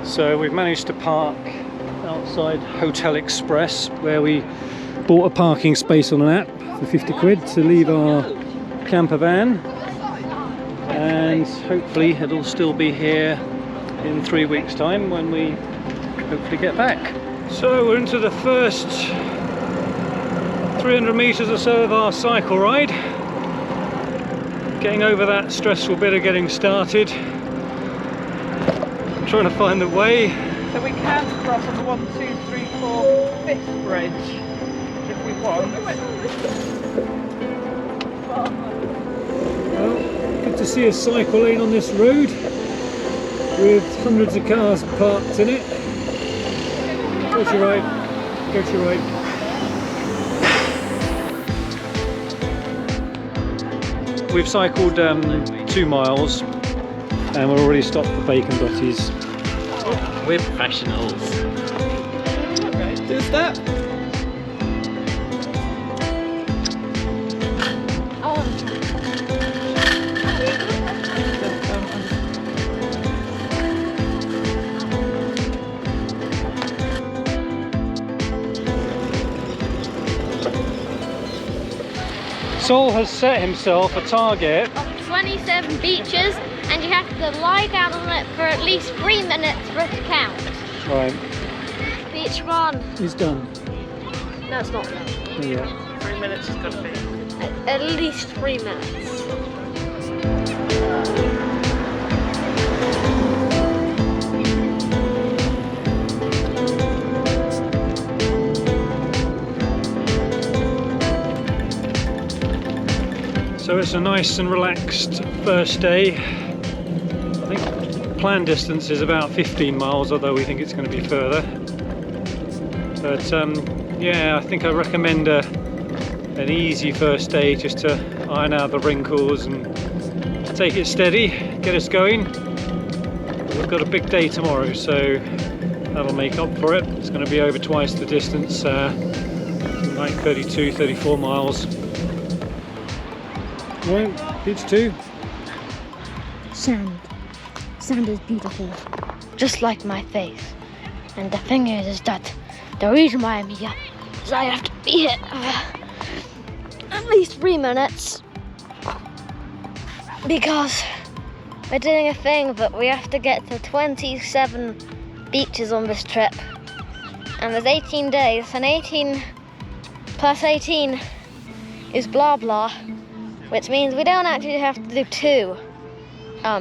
So we've managed to park outside Hotel Express, where we bought a parking space on an app for 50 quid to leave our camper van, and hopefully it'll still be here in 3 weeks' time when we hopefully get back. So we're into the first 300 metres or so of our cycle ride. Getting over that stressful bit of getting started. I'm trying to find the way. So we can cross on the 1, 2, 3, 4, 5th bridge if we want. Well, good to see a cycle lane on this road with hundreds of cars parked in it. Go to your right, go to your right. We've cycled 2 miles and we're already stopped for bacon butties. We're professionals. Okay, do a step. Sol has set himself a target of 27 beaches, and you have to lie down on it for at least 3 minutes for it to count. Right. Beach 1. He's done. No, it's not. Yeah. 3 minutes is going to be. At least 3 minutes. So it's a nice and relaxed first day. I think planned distance is about 15 miles, although we think it's going to be further. But yeah, I think I recommend an easy first day just to iron out the wrinkles and take it steady, get us going. We've got a big day tomorrow, so that'll make up for it. It's going to be over twice the distance, like 32, 34 miles. Right, beach 2. Sand. Sand is beautiful. Just like my face. And the thing is that the reason why I'm here is I have to be here at least 3 minutes. Because we're doing a thing, but we have to get to 27 beaches on this trip. And there's 18 days, and 18 plus 18 is blah blah. Which means we don't actually have to do 2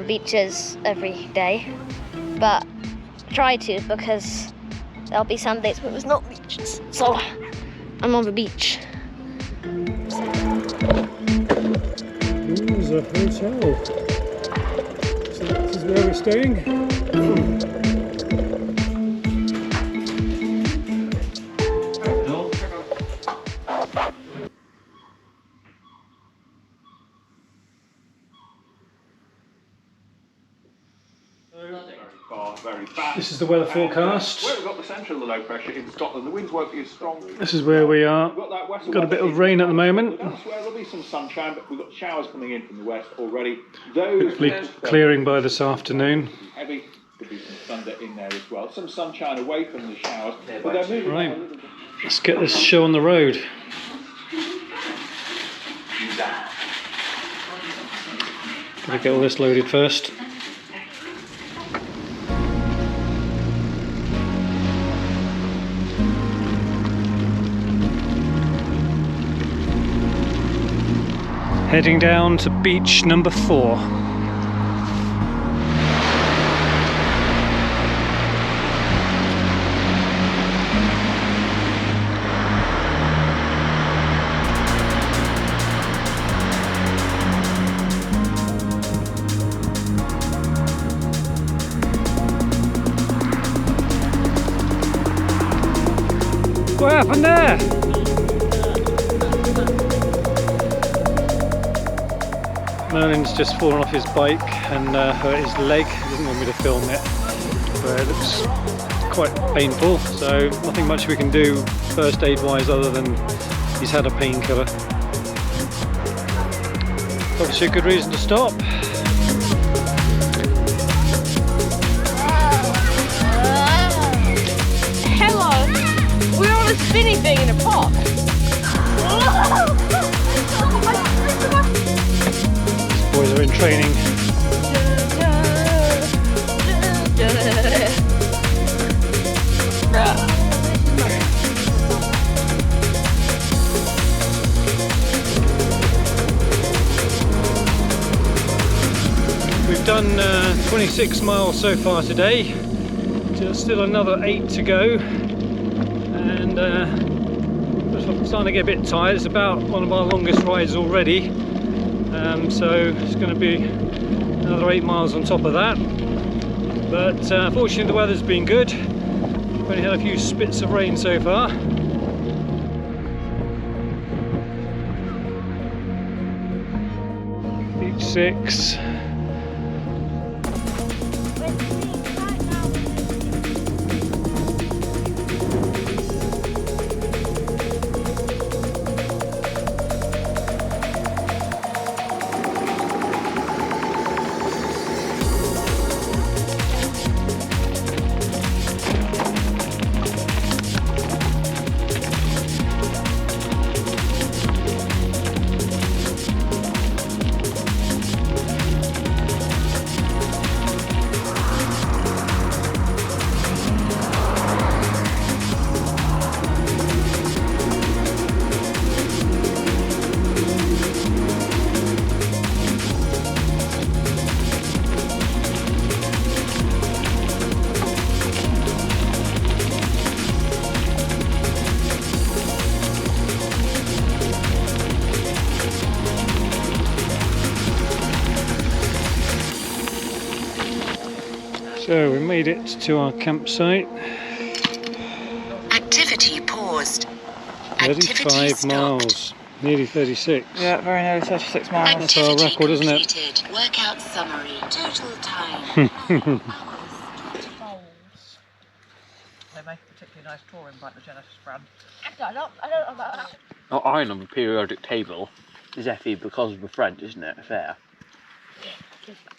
beaches every day, but try to, because there'll be some days where there's no beaches. So I'm on the beach. There's a hotel. So this is where we're staying. This is the weather forecast. Where we've got the centre of the low pressure in Scotland, the winds won't be as strong. This is where we are. Got a bit of rain at the moment. Elsewhere there'll be some sunshine, but we've got showers coming in from the west already. Those Hopefully clearing by this afternoon. Heavy. Could be some thunder in there as well. Some sunshine away from the showers. But they're moving Right. a little bit. Let's get this show on the road. Gotta get all this loaded first. Heading down to beach number 4. What happened there? Merlin's just fallen off his bike and hurt his leg. He doesn't want me to film it, but it looks quite painful, so nothing much we can do first aid wise other than he's had a painkiller. Obviously a good reason to stop. a spinny thing in a pot. These boys are in training. We've done 26 miles so far today. Just still another 8 to go, and I'm starting to get a bit tired. It's about one of our longest rides already, so it's going to be another 8 miles on top of that. But fortunately the weather's been good. We've only had a few spits of rain so far. Beach 6. So we made it to our campsite. Activity paused. 35 miles, nearly 36. Yeah, very nearly 36 miles. That's our record, isn't it? Completed. Workout summary. Total time. They make a particularly nice touring bike, the Genesis brand. I don't know about that. Oh, iron on the periodic table is FE because of the French, isn't it? Fair.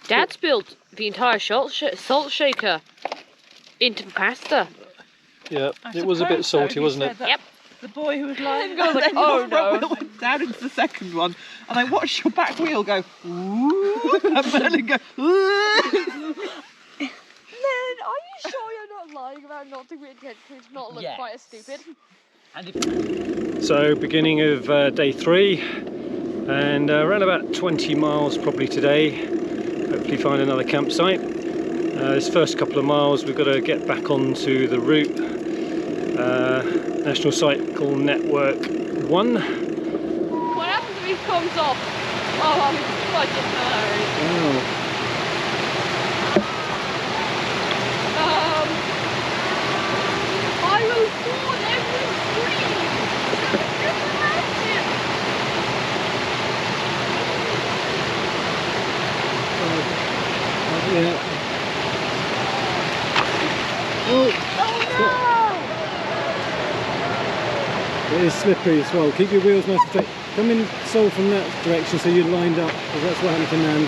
Dad's built the entire salt shaker into pasta. Yeah, it was a bit salty, wasn't it? Yep. The boy who was lying And there, goes like, then your "Oh, front no." wheel went down into the second one, and I watched your back wheel go, ooh, and Merlin go, ooh. Len, are you sure you're not lying about not to be intentional to not look Yes. quite as stupid? So beginning of day 3, and around about 20 miles probably today. Hopefully find another campsite. This first couple of miles we've got to get back onto the route. National Cycle Network 1. What happens if he comes off? Oh, I'm fucking hurry. I will fall every stream. Just imagine. Yeah. Oh It is slippery as well. Keep your wheels nice and straight. Come in sole from that direction so you're lined up, because that's what happened to Nan.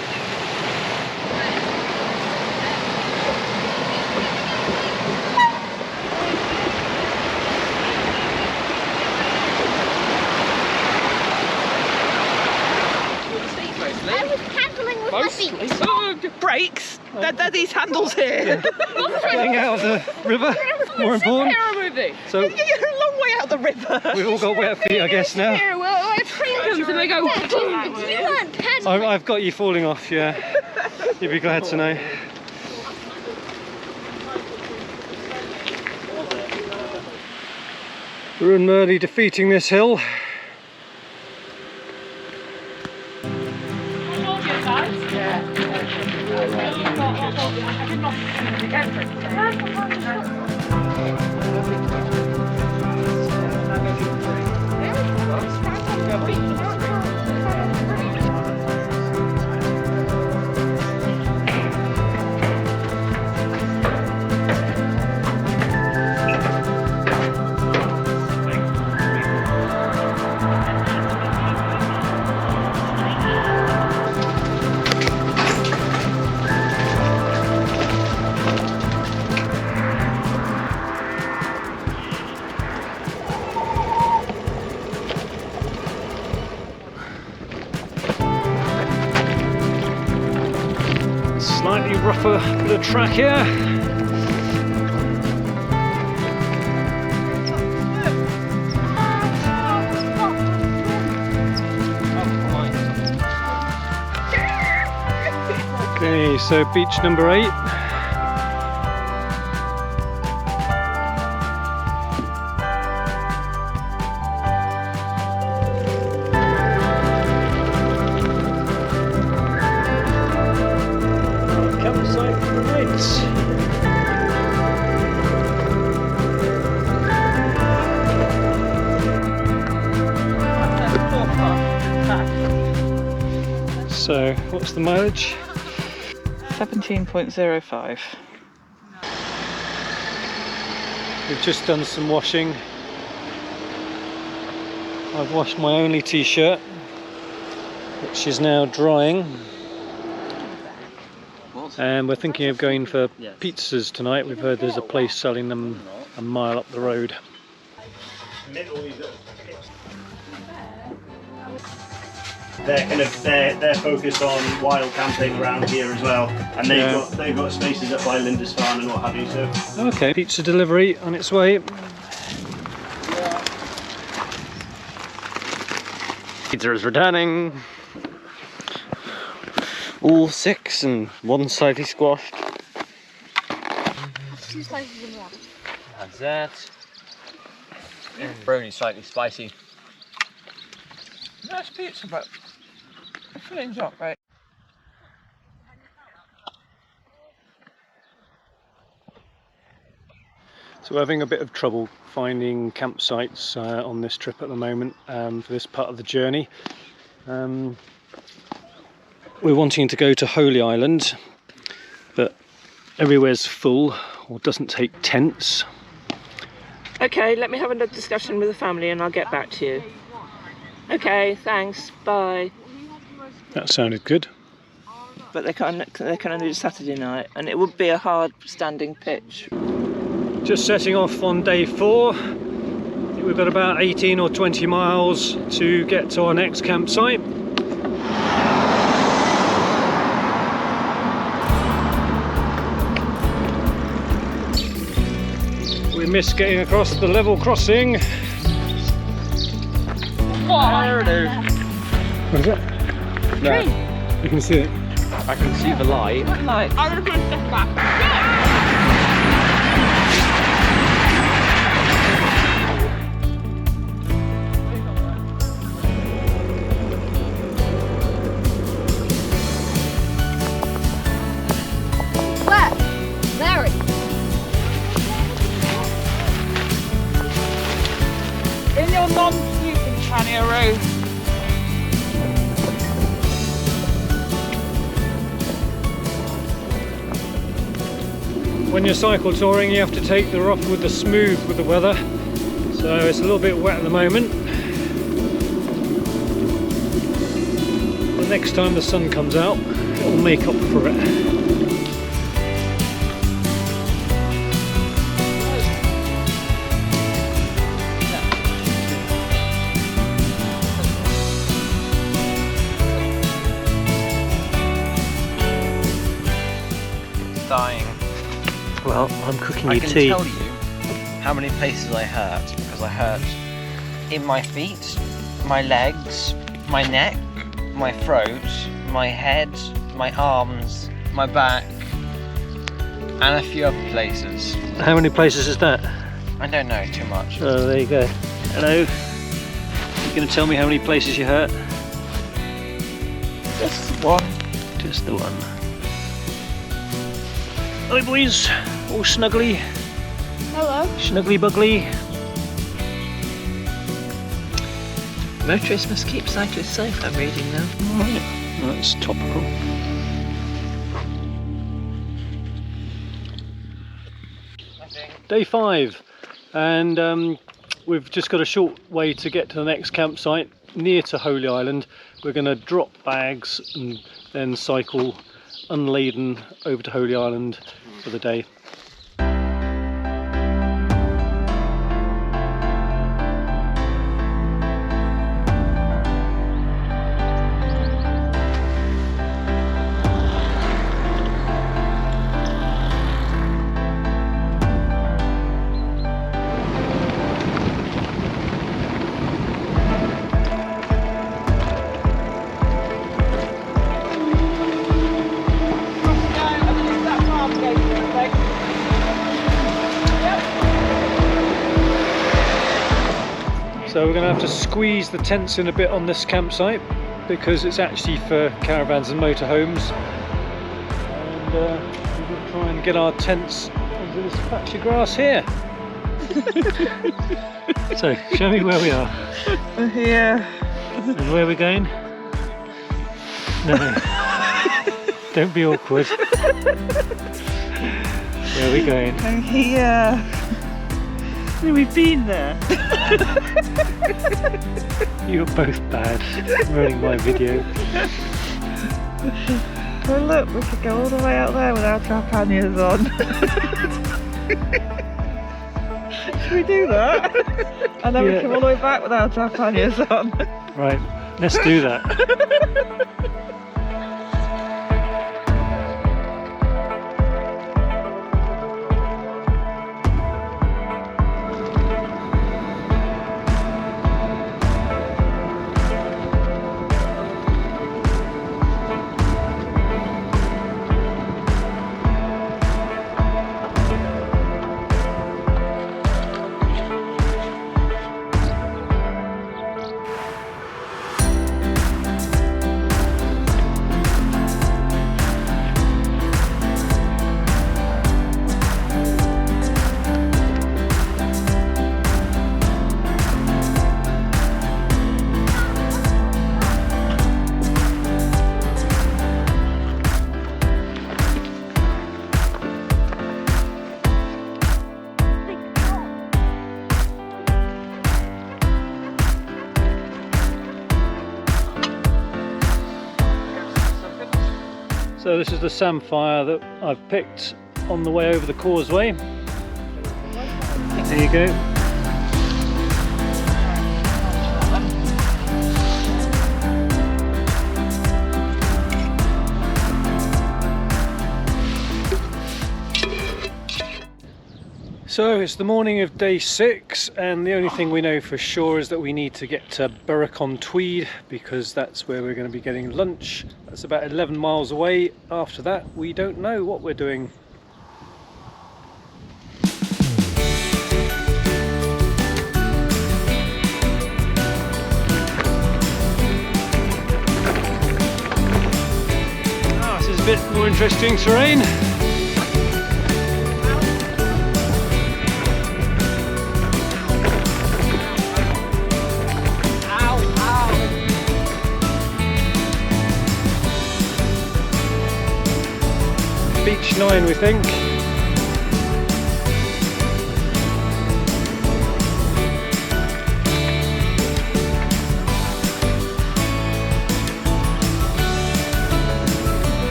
I was paddling with my feet. Brakes? They're these handles here. Getting out of the river, more important. movie. So You're a long way out the river. we've all got wet feet, I guess, now. Well, a train comes and they go. You weren't paddling. I've got you falling off, yeah. You'd be glad to know. We're unmerely defeating this hill. slightly rougher bit of track here. Okay, so beach number 8. Campsite for the night. So, what's the mileage? 17.05. We've just done some washing. I've washed my only t-shirt, which is now drying. And we're thinking of going for pizzas tonight. We've heard there's a place selling them a mile up the road. They're focused on wild camping around here as well, and they've got spaces up by Lindisfarne and what have you. So okay, pizza delivery on its way. Pizza is returning. All 6 and 1 slightly squashed. 2 slices of one. That's that. And brownie slightly spicy. Nice pizza, but the filling's not great. So we're having a bit of trouble finding campsites on this trip at the moment for this part of the journey. We're wanting to go to Holy Island, but everywhere's full or doesn't take tents. Okay, let me have a discussion with the family and I'll get back to you. Okay, thanks, bye. That sounded good. But they can only do Saturday night, and it would be a hard standing pitch. Just setting off on day 4. I think we've got about 18 or 20 miles to get to our next campsite. We missed getting across the level crossing. There it is. What is it? No, You can see it. I can see the light. Like, I'm gonna put a step back. Where? Mary. in your non-snooping pannier road. When you're cycle touring, you have to take the rough with the smooth with the weather, so it's a little bit wet at the moment. The next time the sun comes out, it will make up for it. Dying. Well, I'm cooking I you can tea. tell you how many places I hurt, because I hurt in my feet, my legs, my neck, my throat, my head, my arms, my back, and a few other places. How many places is that? I don't know too much. Oh, there you go. Hello. You going to tell me how many places you hurt? Just one. Just the one. Hi boys, all snuggly. Hello. Snuggly buggly. Motorists must keep cyclists safe, I'm reading now. Right. That's topical. Day 5, and we've just got a short way to get to the next campsite near to Holy Island. We're going to drop bags and then cycle unladen over to Holy Island for the day. going to have to squeeze the tents in a bit on this campsite because it's actually for caravans and motorhomes. And we're going to try and get our tents onto this patch of grass here. So, show me where we are. Here. And where we're going? No. Don't be awkward. Where are we going? Here. We've been there. You're both bad. Ruining my video. Well look, we could go all the way out there without our panniers on. Should we do that? And then we come all the way back without our panniers on. Right, let's do that. So this is the samphire that I've picked on the way over the causeway. There you go. So it's the morning of day 6, and the only thing we know for sure is that we need to get to Berwick-upon-Tweed because that's where we're going to be getting lunch. That's about 11 miles away. After that, we don't know what we're doing. This is a bit more interesting terrain. Beach 9, we think.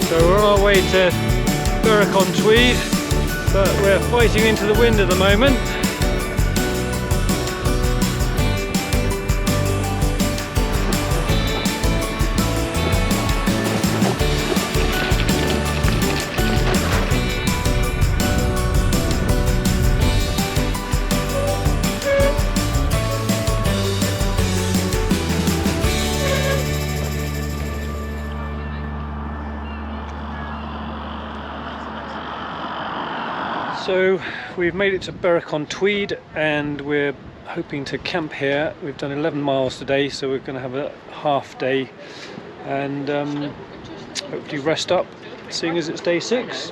So we're on our way to Berwick-upon-Tweed, but we're fighting into the wind at the moment. So we've made it to Berwick-upon-Tweed and we're hoping to camp here. We've done 11 miles today, so we're going to have a half day and hopefully rest up, seeing as it's day 6.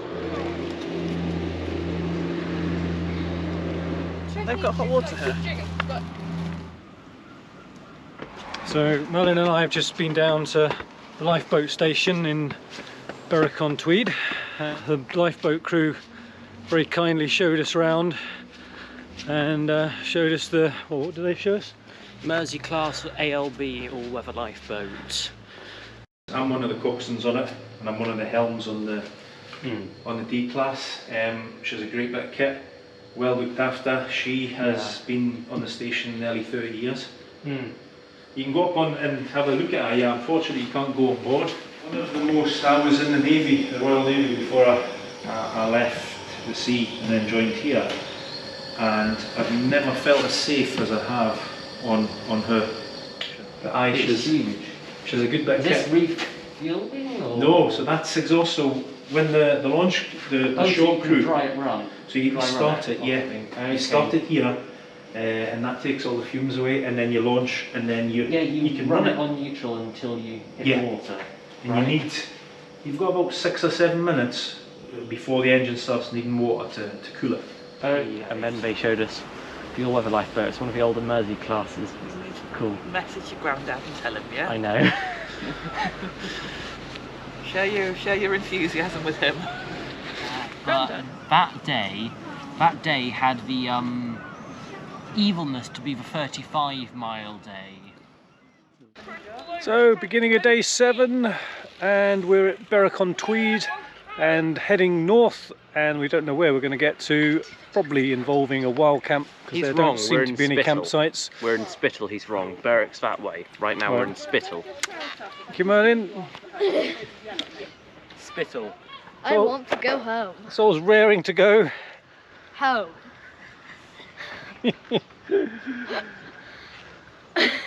They've got hot water here. So Merlin and I have just been down to the lifeboat station in Berwick-upon-Tweed. The lifeboat crew very kindly showed us around and showed us the, well, what did they show us? Mersey class ALB all-weather lifeboat. I'm one of the coxswains on it, and I'm one of the helms on the D class. She's a great bit of kit, well looked after. She has been on the station nearly 30 years. You can go up on and have a look at it. Yeah, unfortunately you can't go on board. One of the most, I was in the Navy, the Royal Navy, before I left the sea and then joined here, and I've never felt as safe as I have on her. The eye, she's a good bit of Is this kit. refueling or? No, so that's exhaust. So when the launch, the Oh, short so you crew, can dry it run. so you Dry can run start it, it, yeah. okay. You start it here, and that takes all the fumes away, and then you launch, and then you you can run it on neutral until you hit Yeah. the water. And Right. you've got about 6 or 7 minutes before the engine starts needing water to cool it. And then they showed us the all-weather lifeboat. It's one of the older Mersey classes. Cool. Message your granddad and tell him, yeah? I know. Share your enthusiasm with him. But that day had the evilness to be the 35-mile day. So, beginning of day 7, and we're at Berwick-upon-Tweed and heading north, and we don't know where we're going to get to, probably involving a wild camp because there don't seem to be any campsites. We're in Spittal, he's wrong. Berwick's that way. Right now we're in Spittal. Thank you, Merlin. Spittal. I want to go home. Saul's raring to go. Home.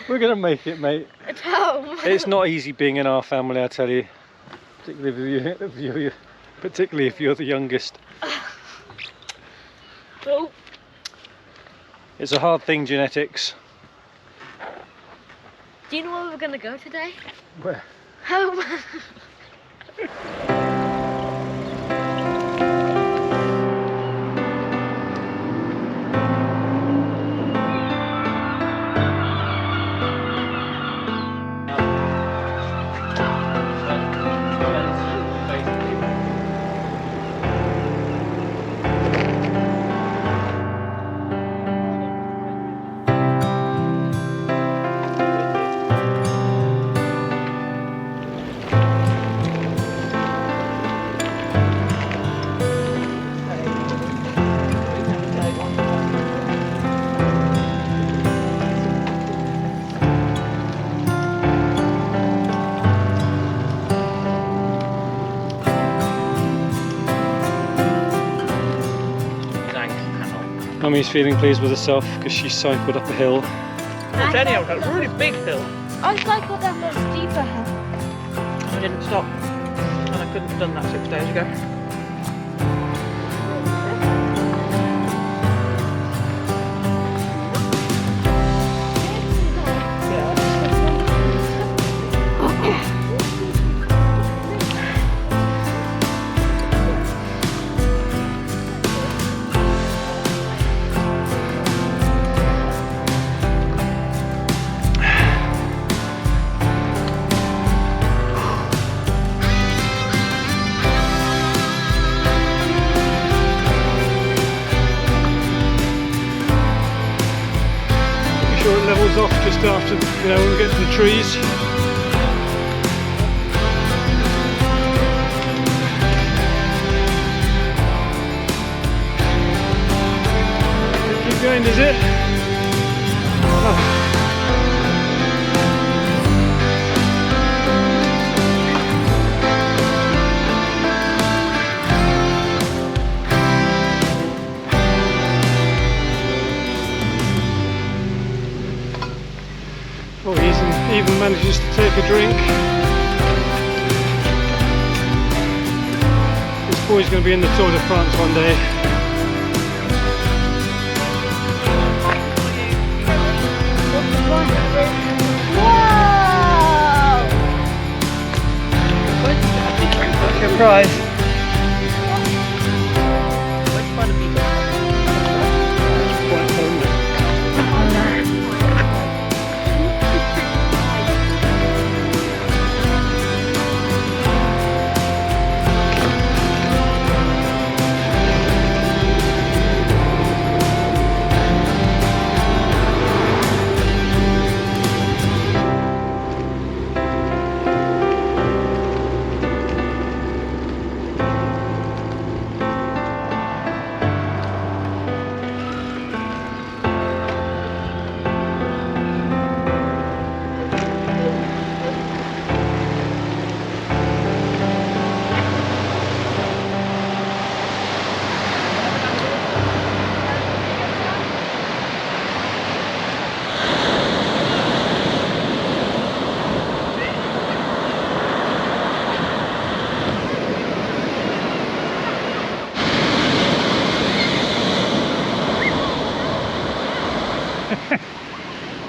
We're going to make it, mate. It's home. It's not easy being in our family, I tell you. Particularly if you're the youngest. Oh. It's a hard thing, genetics. Do you know where we're going to go today? Where? Home. Mummy's feeling pleased with herself because she cycled up a hill. Anyhow, a really big hill. I cycled up a steeper hill. I didn't stop, and I couldn't have done that 6 days ago. Sure it levels off just after, when we get to the trees. Keep going, does it? Oh. Oh, he even manages to take a drink. This boy's going to be in the Tour de France one day. Whoa! That's your prize. Quite lonely.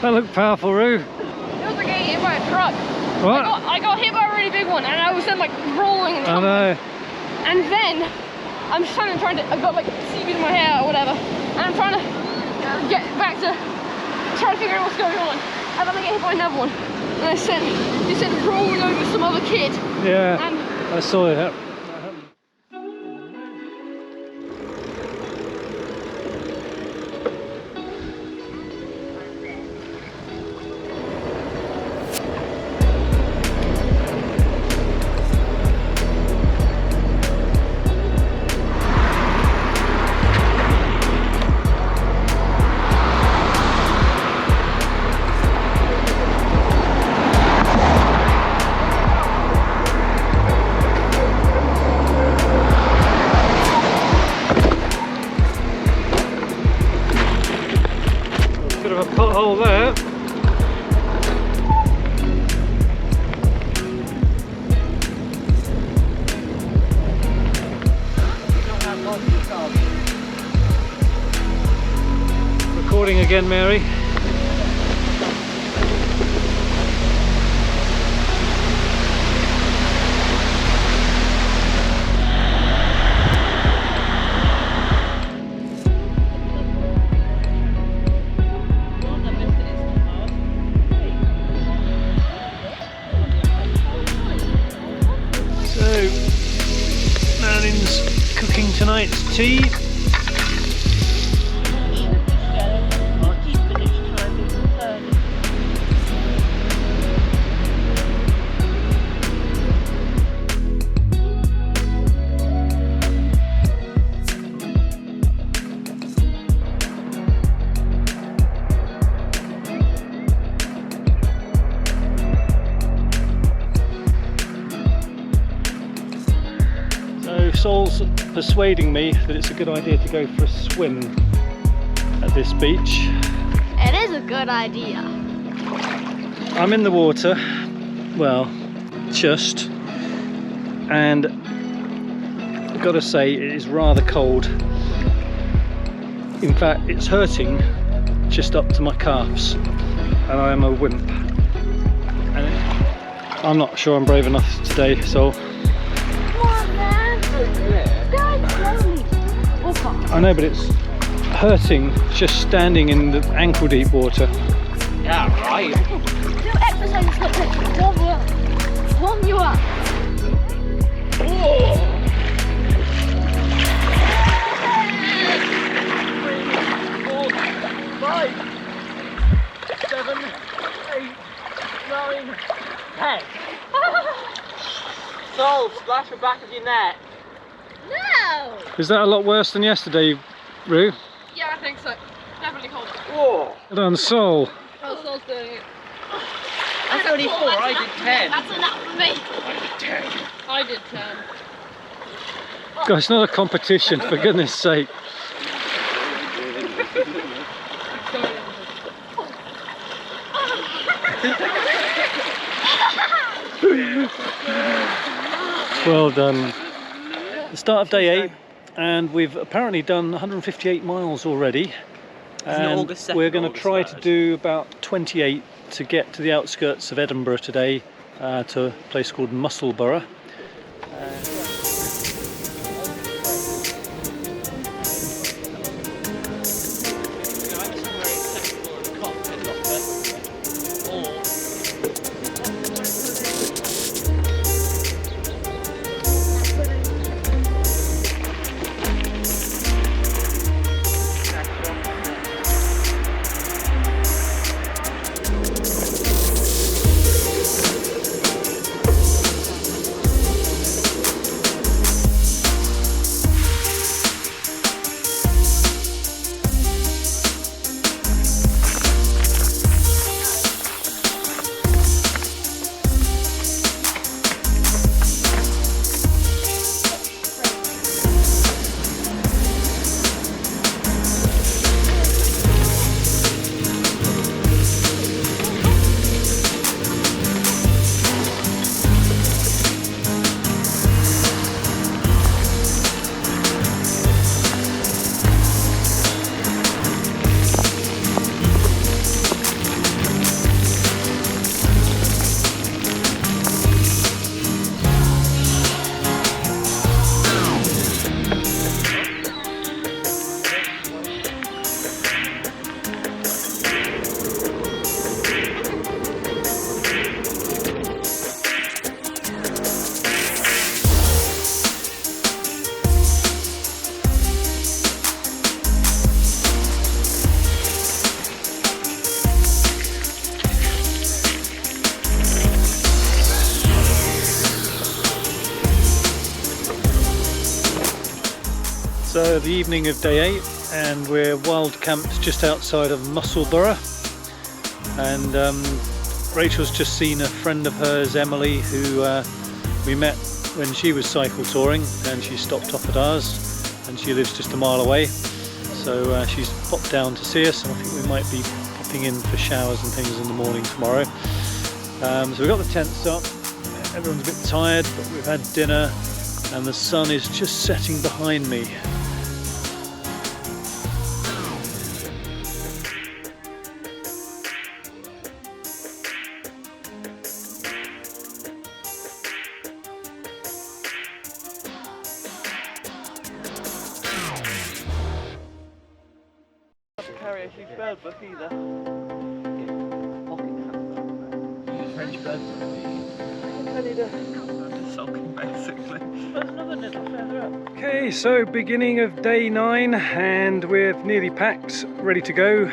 That looked powerful, Roo. It was like getting hit by a truck. What? I got hit by a really big one, and I was then like rolling and I tumbling. know. And then I'm trying to, I've got like seaweed in my hair or whatever, and I'm trying to get back to trying to figure out what's going on. And then I get hit by another one, and you said rolling over some other kid. Yeah, And I saw it. Bit of a pothole there. Recording again, Mary. Cooking tonight's tea. Sol's persuading me that it's a good idea to go for a swim at this beach. It is a good idea. I'm in the water, well, just, and I've got to say it is rather cold. In fact, it's hurting just up to my calves, and I am a wimp. And I'm not sure I'm brave enough today, so. I know, but it's hurting just standing in the ankle deep water. Yeah, right. do exercises like this to warm you up. 3, 4, 5, 7, 8, 9, 10. Sol, splash the back of your neck. No! Is that a lot worse than yesterday, Roo? Yeah, I think so. Definitely colder. Whoa! Well done, Sol. Oh, Sol's doing it. That's only 4, I did 10. That's enough for me. I did 10. I did 10. God, it's not a competition, for goodness sake. Well done. The start of day 8, and we've apparently done 158 miles already. And August 2nd, we're going to August try 3rd? to do about 28 to get to the outskirts of Edinburgh today, to a place called Musselburgh. So the evening of day 8, and we're wild camped just outside of Musselburgh, and Rachel's just seen a friend of hers, Emily, who we met when she was cycle touring, and she stopped off at ours, and she lives just a mile away, so she's popped down to see us, and I think we might be popping in for showers and things in the morning tomorrow. So we've got the tents up, everyone's a bit tired, but we've had dinner and the sun is just setting behind me. Carry a huge bird book either. French bird book. I need a sulking basically. There's another little further up. Okay, so beginning of day 9, and we're nearly packed, ready to go.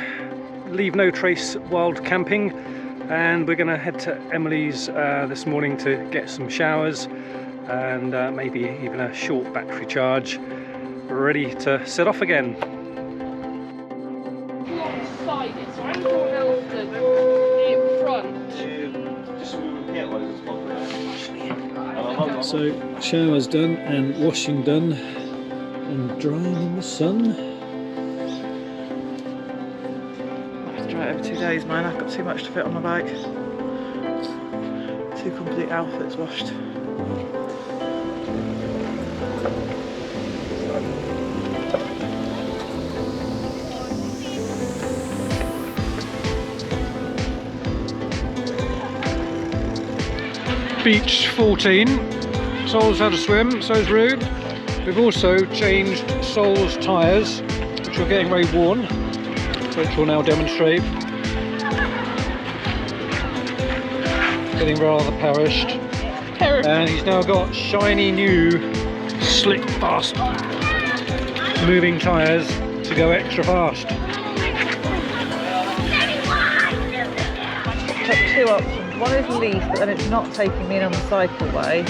Leave no trace wild camping, and we're going to head to Emily's this morning to get some showers and maybe even a short battery charge, ready to set off again. Alongside it, so I'm going out the front. So showers done and washing done and drying in the sun. I have to dry it over 2 days, man. I've got too much to fit on my bike. 2 complete outfits washed. Beach 14, Sol's had a swim, so's Rude. We've also changed Sol's tyres, which are getting very worn, which will now demonstrate. Getting rather perished. And he's now got shiny new, slick fast moving tyres to go extra fast. Took 2 options. One is leaf, but then it's not taking me in on the cycleway.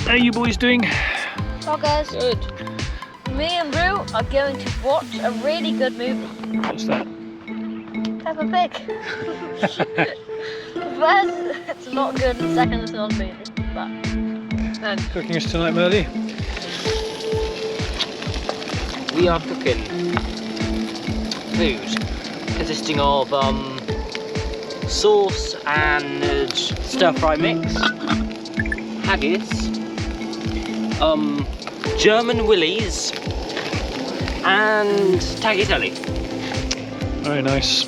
How are you boys doing? Well guys, Good. me and Rue are going to watch a really good movie. What's that? Peppa Pig. First, it's not good, and second, it's not amazing. But Cooking us tonight, Merly? We are cooking food consisting of sauce and stir-fry mix, haggis, German willies, and tagliatelle. Very nice.